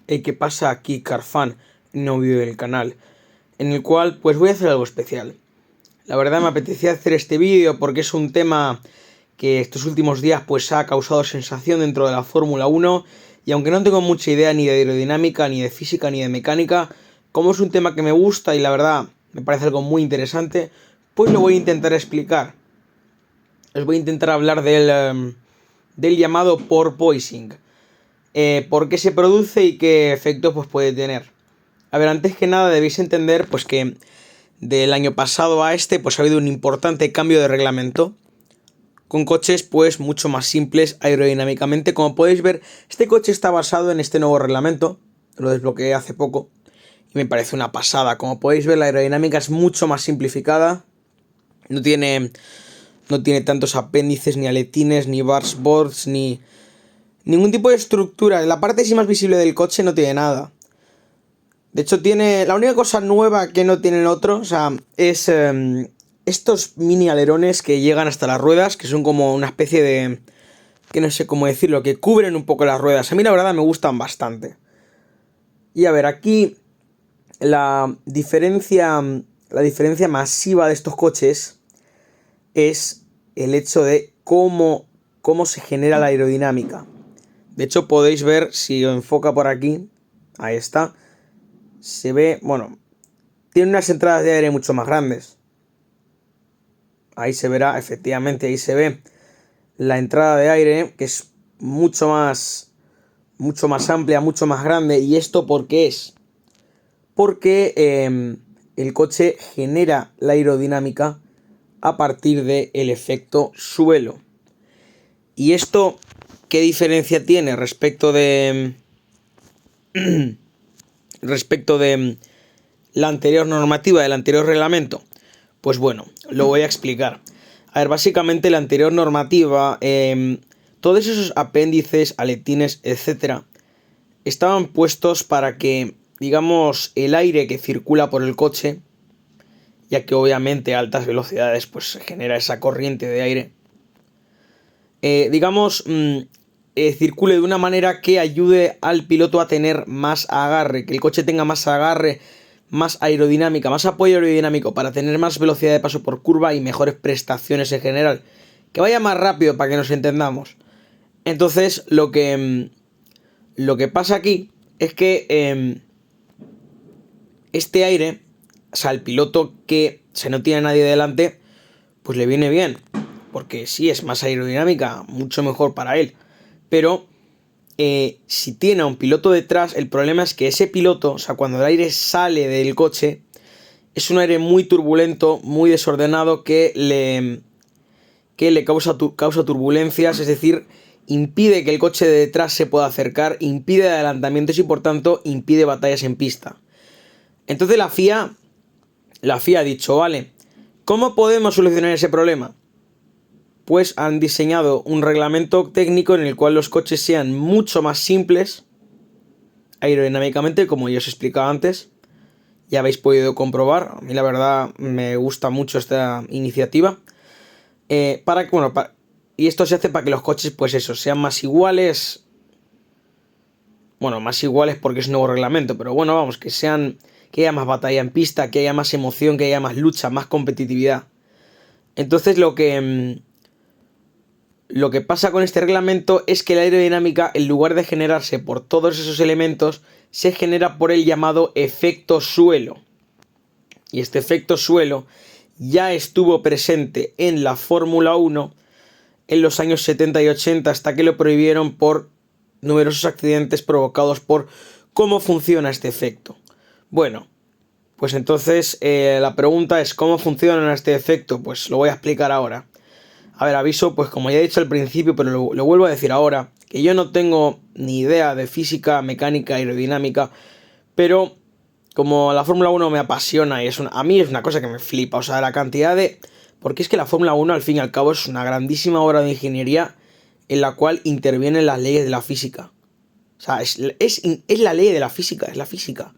¿Qué pasa? Aquí Carfan, un nuevo vídeo del canal, en el cual pues voy a hacer algo especial. La verdad me apetecía hacer este vídeo porque es un tema que estos últimos días pues ha causado sensación dentro de la Fórmula 1, y aunque no tengo mucha idea ni de aerodinámica, ni de física, ni de mecánica, como es un tema que me gusta y la verdad me parece algo muy interesante, pues lo voy a intentar explicar. Les voy a intentar hablar del llamado porpoising. ¿Por qué se produce y qué efectos pues puede tener? A ver, antes que nada debéis entender pues que del año pasado a este pues ha habido un importante cambio de reglamento con coches pues mucho más simples aerodinámicamente. Como podéis ver, este coche está basado en este nuevo reglamento, lo desbloqueé hace poco y me parece una pasada. Como podéis ver, la aerodinámica es mucho más simplificada, no tiene tantos apéndices, ni aletines, ni boards, ni ningún tipo de estructura. La parte sí más visible del coche no tiene nada. De hecho, tiene... La única cosa nueva que no tiene el otro, o sea, es estos mini alerones que llegan hasta las ruedas, que son como una especie de... que no sé cómo decirlo, que cubren un poco las ruedas. A mí la verdad me gustan bastante. Y a ver, aquí la diferencia masiva de estos coches es el hecho de cómo se genera la aerodinámica. De hecho, podéis ver, si lo enfoca por aquí, ahí está, se ve, bueno, tiene unas entradas de aire mucho más grandes. Ahí se verá, efectivamente, ahí se ve la entrada de aire, que es mucho más amplia, mucho más grande. ¿Y esto por qué es? Porque el coche genera la aerodinámica a partir del efecto suelo. ¿Y esto qué diferencia tiene respecto de la anterior normativa, del anterior reglamento? Pues bueno, lo voy a explicar. A ver, básicamente la anterior normativa, todos esos apéndices, aletines, etcétera, estaban puestos para que, digamos, el aire que circula por el coche, ya que obviamente a altas velocidades pues se genera esa corriente de aire, circule de una manera que ayude al piloto a tener más agarre, que el coche tenga más agarre, más aerodinámica, más apoyo aerodinámico para tener más velocidad de paso por curva y mejores prestaciones en general. Que vaya más rápido para que nos entendamos. Entonces, lo que pasa aquí es que este aire, o sea, el piloto que se no tiene a nadie delante, pues le viene bien. Porque sí, es más aerodinámica, mucho mejor para él. Pero si tiene a un piloto detrás, el problema es que ese piloto, o sea, cuando el aire sale del coche, es un aire muy turbulento, muy desordenado, que le causa turbulencias, es decir, impide que el coche de detrás se pueda acercar, impide adelantamientos y por tanto impide batallas en pista. Entonces la FIA ha dicho, vale, ¿cómo podemos solucionar ese problema? Pues han diseñado un reglamento técnico en el cual los coches sean mucho más simples aerodinámicamente, como ya os he explicado antes. Ya habéis podido comprobar. A mí la verdad me gusta mucho esta iniciativa. Y esto se hace para que los coches, pues eso, sean más iguales. Bueno, más iguales porque es un nuevo reglamento, pero bueno, vamos, que haya más batalla en pista, que haya más emoción, que haya más lucha, más competitividad. Entonces lo que pasa con este reglamento es que la aerodinámica, en lugar de generarse por todos esos elementos, se genera por el llamado efecto suelo. Y este efecto suelo ya estuvo presente en la Fórmula 1 en los años 70 y 80, hasta que lo prohibieron por numerosos accidentes provocados por cómo funciona este efecto. Bueno, pues entonces la pregunta es, ¿cómo funciona este efecto? Pues lo voy a explicar ahora. A ver, aviso, pues como ya he dicho al principio, pero lo vuelvo a decir ahora, que yo no tengo ni idea de física, mecánica, aerodinámica, pero como la Fórmula 1 me apasiona y a mí es una cosa que me flipa, o sea, la cantidad de... Porque es que la Fórmula 1 al fin y al cabo es una grandísima obra de ingeniería en la cual intervienen las leyes de la física. O sea, es la ley de la física, es la física.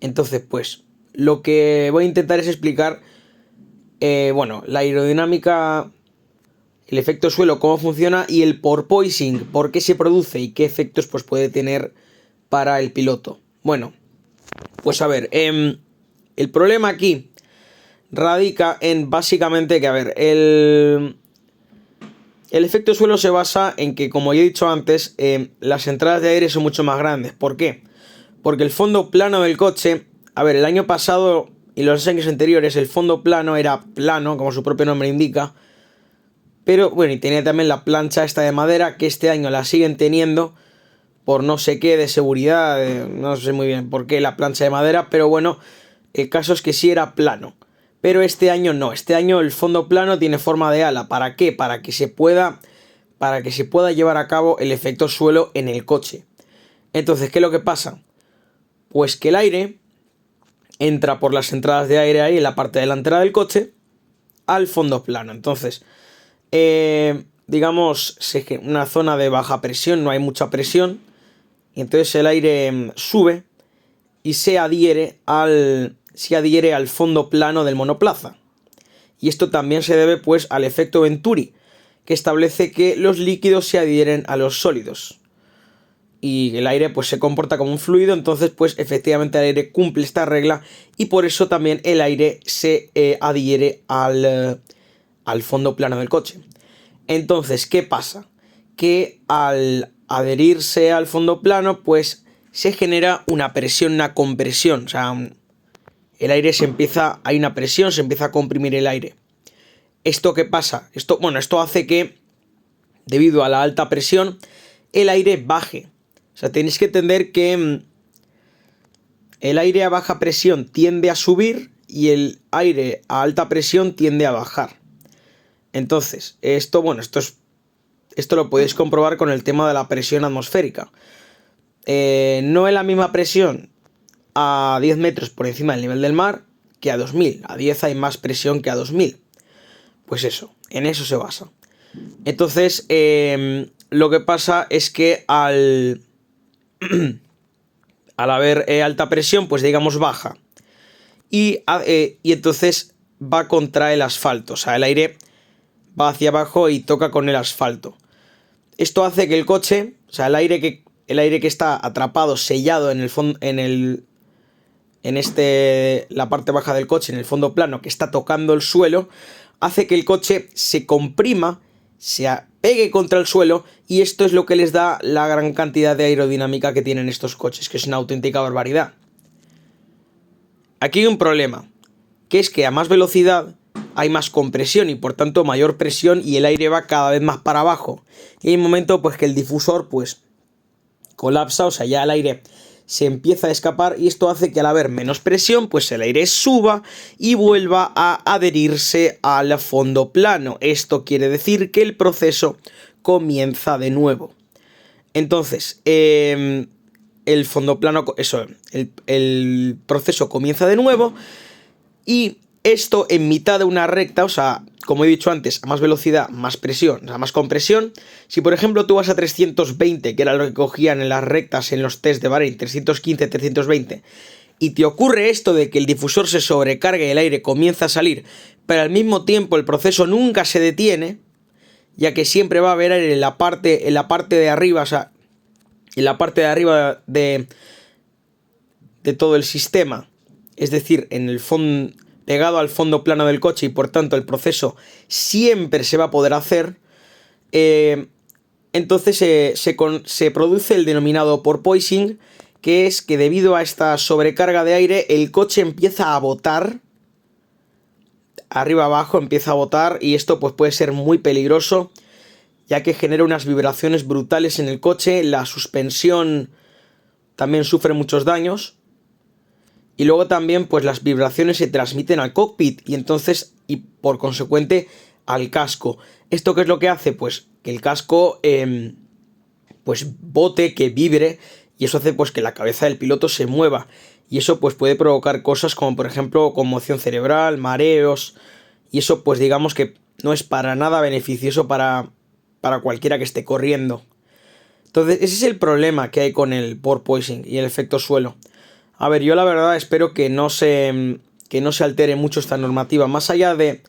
Entonces, pues, lo que voy a intentar es explicar, la aerodinámica, el efecto suelo, cómo funciona, y el porpoising, por qué se produce y qué efectos pues puede tener para el piloto. Bueno, pues a ver, el problema aquí radica en básicamente que, a ver, el efecto suelo se basa en que, como ya he dicho antes, las entradas de aire son mucho más grandes. ¿Por qué? Porque el fondo plano del coche, a ver, el año pasado y los años anteriores el fondo plano era plano, como su propio nombre indica, pero bueno, y tenía también la plancha esta de madera, que este año la siguen teniendo por no sé qué de seguridad, no sé muy bien por qué la plancha de madera, pero bueno, el caso es que sí era plano. Pero este año no, este año el fondo plano tiene forma de ala. ¿Para qué? Para que se pueda llevar a cabo el efecto suelo en el coche. Entonces, ¿qué es lo que pasa? Pues que el aire entra por las entradas de aire ahí en la parte delantera del coche al fondo plano. Entonces, digamos, es que una zona de baja presión, no hay mucha presión, y entonces el aire sube y se adhiere al fondo plano del monoplaza. Y esto también se debe pues al efecto Venturi, que establece que los líquidos se adhieren a los sólidos. Y el aire pues se comporta como un fluido, entonces pues efectivamente el aire cumple esta regla y por eso también el aire se adhiere al fondo plano del coche. Entonces, ¿qué pasa? Que al adherirse al fondo plano pues se genera una presión, una compresión, o sea, el aire hay una presión, se empieza a comprimir el aire. ¿Esto qué pasa? Esto hace que, debido a la alta presión, el aire baje. O sea, tenéis que entender que el aire a baja presión tiende a subir y el aire a alta presión tiende a bajar. Entonces, esto lo podéis comprobar con el tema de la presión atmosférica. No es la misma presión a 10 metros por encima del nivel del mar que a 2000. A 10 hay más presión que a 2000. Pues eso, en eso se basa. Entonces, lo que pasa es que al haber alta presión, pues digamos baja. Y entonces va contra el asfalto. O sea, el aire va hacia abajo y toca con el asfalto. Esto hace que el coche, o sea, el aire que está atrapado, sellado en el fondo, la parte baja del coche, en el fondo plano, que está tocando el suelo, hace que el coche se comprima, se pegue contra el suelo, y esto es lo que les da la gran cantidad de aerodinámica que tienen estos coches, que es una auténtica barbaridad. Aquí hay un problema, que es que a más velocidad hay más compresión y por tanto mayor presión y el aire va cada vez más para abajo. Y hay un momento pues que el difusor pues colapsa, o sea, ya el aire se empieza a escapar y esto hace que al haber menos presión pues el aire suba y vuelva a adherirse al fondo plano. Esto quiere decir que el proceso comienza de nuevo. Entonces, el fondo plano, el proceso comienza de nuevo y esto en mitad de una recta, o sea, como he dicho antes, a más velocidad, más presión, o sea, más compresión. Si por ejemplo tú vas a 320, que era lo que cogían en las rectas en los test de Bahrein, 315, 320, y te ocurre esto de que el difusor se sobrecarga y el aire comienza a salir, pero al mismo tiempo el proceso nunca se detiene, ya que siempre va a haber aire en la parte de arriba, o sea, en la parte de arriba de todo el sistema, es decir, en el fondo, pegado al fondo plano del coche, y por tanto el proceso siempre se va a poder hacer, entonces se produce el denominado porpoising, que es que debido a esta sobrecarga de aire el coche empieza a botar, arriba abajo empieza a botar, y esto pues puede ser muy peligroso, ya que genera unas vibraciones brutales en el coche, la suspensión también sufre muchos daños. Y luego también pues las vibraciones se transmiten al cockpit y por consecuente al casco. ¿Esto qué es lo que hace? Pues que el casco pues bote, que vibre, y eso hace pues que la cabeza del piloto se mueva. Y eso pues puede provocar cosas como por ejemplo conmoción cerebral, mareos, y eso pues digamos que no es para nada beneficioso para cualquiera que esté corriendo. Entonces ese es el problema que hay con el porpoising y el efecto suelo. A ver, yo la verdad espero que no se altere mucho esta normativa, más allá de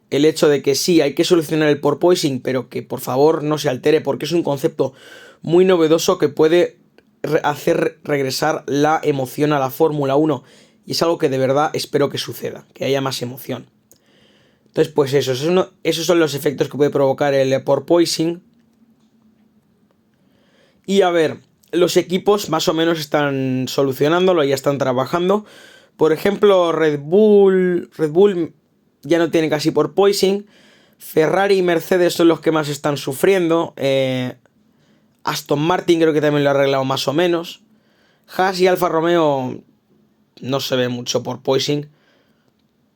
el hecho de que sí, hay que solucionar el porpoising, pero que por favor no se altere, porque es un concepto muy novedoso que puede hacer regresar la emoción a la Fórmula 1. Y es algo que de verdad espero que suceda, que haya más emoción. Entonces, pues esos son los efectos que puede provocar el porpoising. Y a ver, los equipos más o menos están solucionándolo, ya están trabajando. Por ejemplo, Red Bull ya no tiene casi porpoising. Ferrari y Mercedes son los que más están sufriendo. Aston Martin creo que también lo ha arreglado más o menos. Haas y Alfa Romeo no se ve mucho porpoising.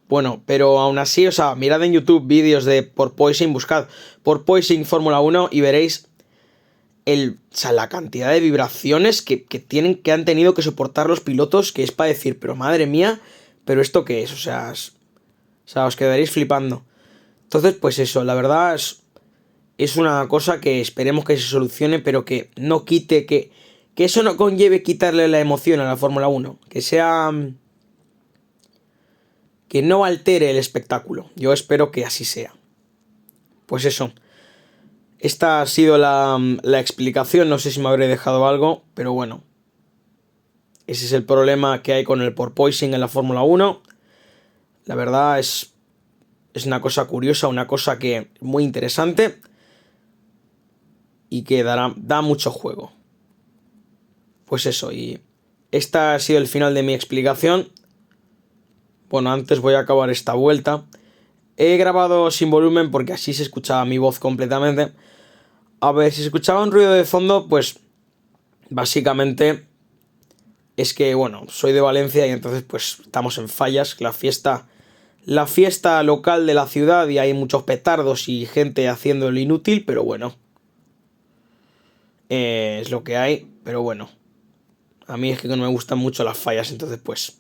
Bueno, pero aún así, o sea, mirad en YouTube vídeos de porpoising, buscad porpoising Fórmula 1 y veréis la cantidad de vibraciones que han tenido que soportar los pilotos, que es para decir, pero madre mía, ¿pero esto qué es? O sea, os quedaréis flipando. Entonces, pues eso, la verdad es una cosa que esperemos que se solucione, pero que no quite, que eso no conlleve quitarle la emoción a la Fórmula 1, que no altere el espectáculo. Yo espero que así sea. Pues eso. Esta ha sido la explicación, no sé si me habré dejado algo, pero bueno. Ese es el problema que hay con el porpoising en la Fórmula 1. La verdad es una cosa curiosa, una cosa que muy interesante y que da mucho juego. Pues eso, y esta ha sido el final de mi explicación. Bueno, antes voy a acabar esta vuelta. He grabado sin volumen porque así se escuchaba mi voz completamente. A ver, si se escuchaba un ruido de fondo, pues básicamente es que, bueno, soy de Valencia y entonces pues estamos en Fallas, la fiesta local de la ciudad, y hay muchos petardos y gente haciendo el inútil, pero bueno, es lo que hay, pero bueno, a mí es que no me gustan mucho las fallas, entonces pues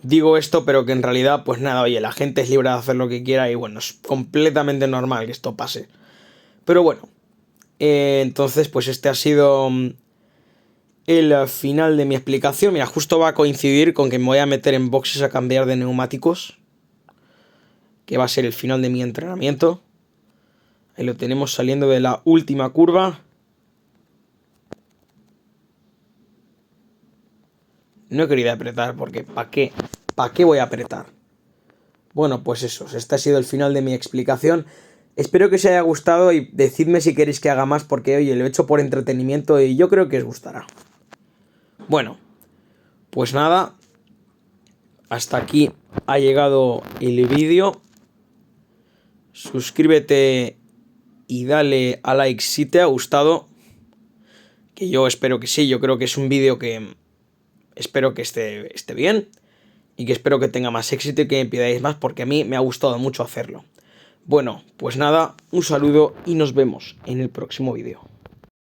digo esto, pero que en realidad pues nada, oye, la gente es libre de hacer lo que quiera y bueno, es completamente normal que esto pase, pero bueno. Entonces, pues este ha sido el final de mi explicación. Mira, justo va a coincidir con que me voy a meter en boxes a cambiar de neumáticos, que va a ser el final de mi entrenamiento. Ahí lo tenemos saliendo de la última curva. No he querido apretar porque ¿para qué? ¿Para qué voy a apretar? Bueno, pues eso, este ha sido el final de mi explicación. Espero que os haya gustado y decidme si queréis que haga más porque, oye, lo he hecho por entretenimiento y yo creo que os gustará. Bueno, pues nada, hasta aquí ha llegado el vídeo. Suscríbete y dale a like si te ha gustado, que yo espero que sí, yo creo que es un vídeo que espero que esté bien y que espero que tenga más éxito y que me pidáis más porque a mí me ha gustado mucho hacerlo. Bueno, pues nada, un saludo y nos vemos en el próximo vídeo.